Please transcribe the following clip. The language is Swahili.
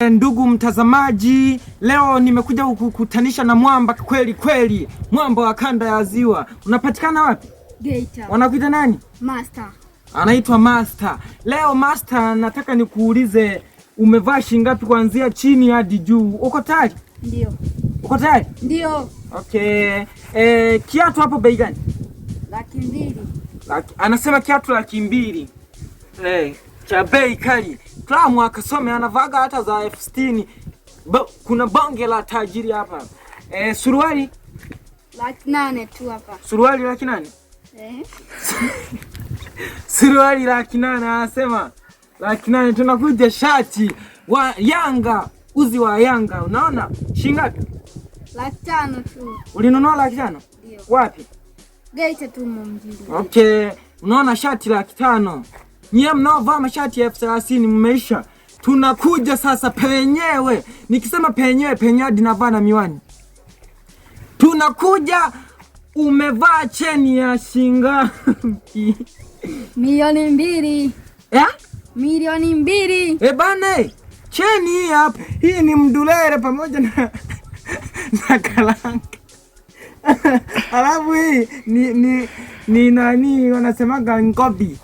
Ndugu mtazamaji, leo nimekuja kukutanisha na mwamba kweli kweli, mwamba wa kanda ya Ziwa. Unapatikana wapi? Geita. Wanakuita nani? Master. Anaitwa Master. Leo Master, nataka nikuulize umevaa shingapi kuanzia chini hadi juu? Uko tayari? Ndio. Uko tayari? Ndio. Okay. Kiatu hapo bei gani? 200,000. Anasema kiatu 200,000. Cha bei kali. Klamu akasome anavaga hata za 60,000. Kuna bonge la tajiri hapa. Suruali 800,000 tu hapa. Suruali 800,000? Suruali 800,000 anasema 800,000. Tunakuja shati wa Yanga, uzi wa Yanga. Unaona shingapi? 500,000 tu. Ulinunua 500,000? Ndio. Wapi? Geita tu mjini. Okay, unaona shati 500,000. Nyie mnaovaa mashati ya 30,000 mmeisha. Tunakuja sasa penyewe. Nikisema penyewe, penyewe dinavaa na miwani. Tunakuja, umevaa cheni ya shingapi? 2,000,000. Ya? 2,000,000. Bane, cheni hii hapa. Hii ni mdulere pamoja na kalanga. Alafu hii ni nani wanasemaga ngobi.